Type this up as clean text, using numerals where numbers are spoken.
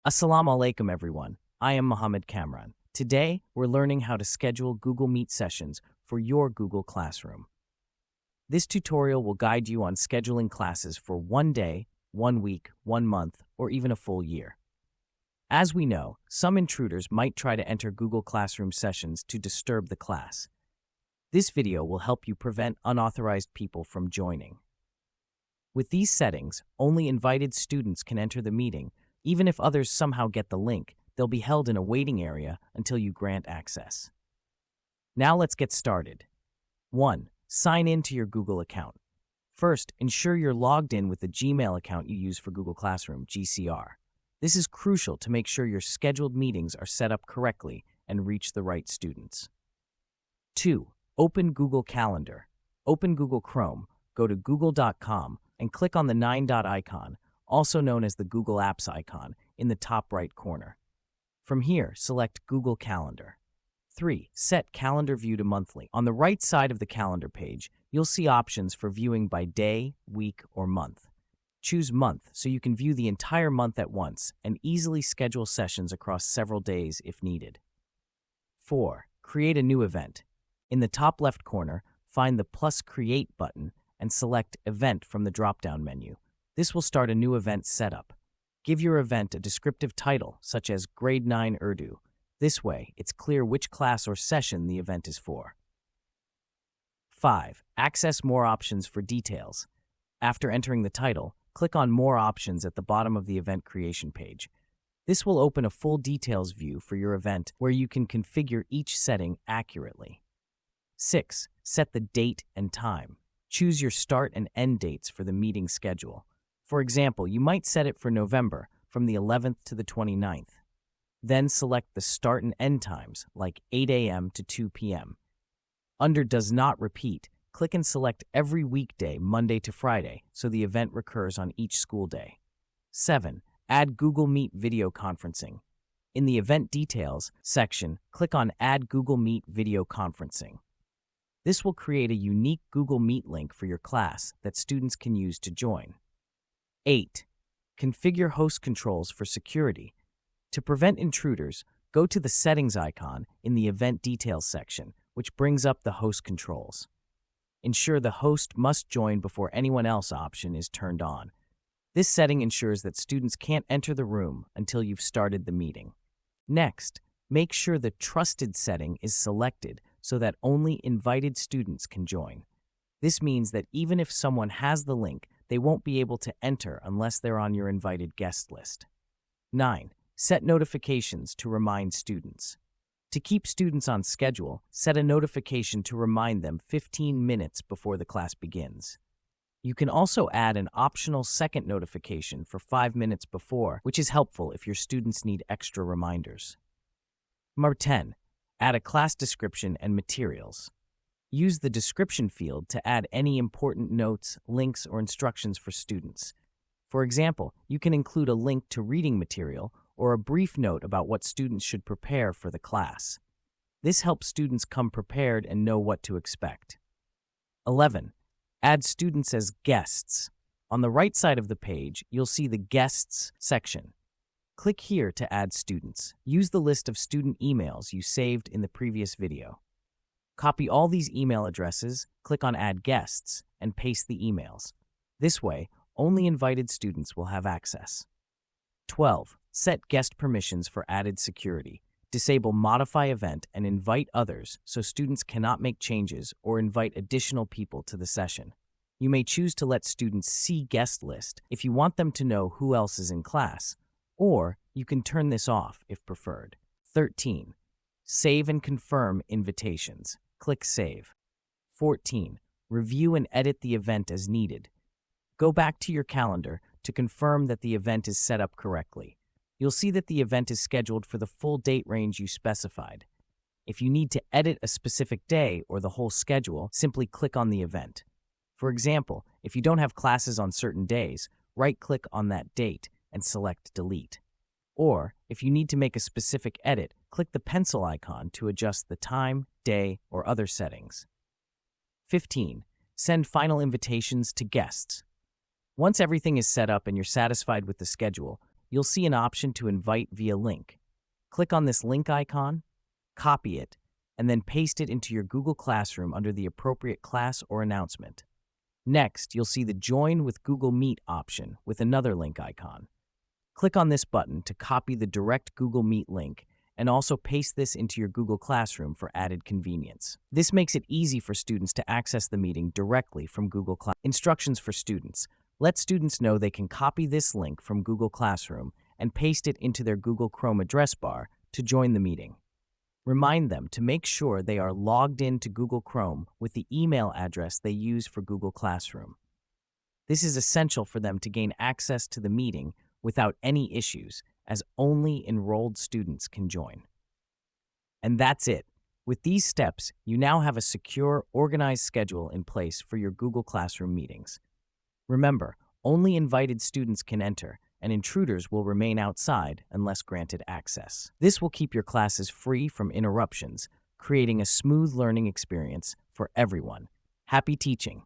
Assalamu alaikum, everyone. I am Mohammed Kamran. Today, we're learning how to schedule Google Meet sessions for your Google Classroom. This tutorial will guide you on scheduling classes for 1 day, 1 week, 1 month, or even a full year. As we know, some intruders might try to enter Google Classroom sessions to disturb the class. This video will help you prevent unauthorized people from joining. With these settings, only invited students can enter the meeting. Even if others somehow get the link, they'll be held in a waiting area until you grant access. Now let's get started. 1. Sign in to your Google account. First, ensure you're logged in with the Gmail account you use for Google Classroom, GCR. This is crucial to make sure your scheduled meetings are set up correctly and reach the right students. 2. Open Google Calendar. Open Google Chrome, go to google.com, and click on the 9-dot icon, also known as the Google Apps icon, in the top right corner. From here, select Google Calendar. 3. Set Calendar View to Monthly. On the right side of the calendar page, you'll see options for viewing by day, week, or month. Choose Month so you can view the entire month at once and easily schedule sessions across several days if needed. 4. Create a new event. In the top left corner, find the plus Create button and select Event from the drop-down menu. This will start a new event setup. Give your event a descriptive title, such as Grade 9 Urdu. This way, it's clear which class or session the event is for. 5. Access more options for details. After entering the title, click on More Options at the bottom of the event creation page. This will open a full details view for your event where you can configure each setting accurately. 6. Set the date and time. Choose your start and end dates for the meeting schedule. For example, you might set it for November from the 11th to the 29th. Then select the start and end times, like 8 a.m. to 2 p.m. Under Does Not Repeat, click and select every weekday, Monday to Friday, so the event recurs on each school day. 7. Add Google Meet video conferencing. In the Event Details section, click on Add Google Meet video conferencing. This will create a unique Google Meet link for your class that students can use to join. 8. Configure host controls for security. To prevent intruders, go to the Settings icon in the Event Details section, which brings up the host controls. Ensure the host must join before anyone else option is turned on. This setting ensures that students can't enter the room until you've started the meeting. Next, make sure the Trusted setting is selected so that only invited students can join. This means that even if someone has the link, they won't be able to enter unless they're on your invited guest list. 9. Set notifications to remind students. To keep students on schedule, set a notification to remind them 15 minutes before the class begins. You can also add an optional second notification for 5 minutes before, which is helpful if your students need extra reminders. Number 10. Add a class description and materials. Use the description field to add any important notes, links, or instructions for students. For example, you can include a link to reading material or a brief note about what students should prepare for the class. This helps students come prepared and know what to expect. 11. Add students as guests. On the right side of the page, you'll see the Guests section. Click here to add students. Use the list of student emails you saved in the previous video. Copy all these email addresses, click on Add Guests, and paste the emails. This way, only invited students will have access. 12. Set guest permissions for added security. Disable Modify Event and invite others so students cannot make changes or invite additional people to the session. You may choose to let students see guest list if you want them to know who else is in class, or you can turn this off if preferred. 13. Save and confirm invitations. Click Save. 14. Review and edit the event as needed. Go back to your calendar to confirm that the event is set up correctly. You'll see that the event is scheduled for the full date range you specified. If you need to edit a specific day or the whole schedule, simply click on the event. For example, if you don't have classes on certain days, right-click on that date and select Delete. Or, if you need to make a specific edit, click the pencil icon to adjust the time, day, or other settings. 15. Send final invitations to guests. Once everything is set up and you're satisfied with the schedule, you'll see an option to invite via link. Click on this link icon, copy it, and then paste it into your Google Classroom under the appropriate class or announcement. Next, you'll see the Join with Google Meet option with another link icon. Click on this button to copy the direct Google Meet link and also paste this into your Google Classroom for added convenience. This makes it easy for students to access the meeting directly from Google Classroom. Instructions for students. Let students know they can copy this link from Google Classroom and paste it into their Google Chrome address bar to join the meeting. Remind them to make sure they are logged in to Google Chrome with the email address they use for Google Classroom. This is essential for them to gain access to the meeting without any issues, as only enrolled students can join. And that's it. With these steps, you now have a secure, organized schedule in place for your Google Classroom meetings. Remember, only invited students can enter, and intruders will remain outside unless granted access. This will keep your classes free from interruptions, creating a smooth learning experience for everyone. Happy teaching!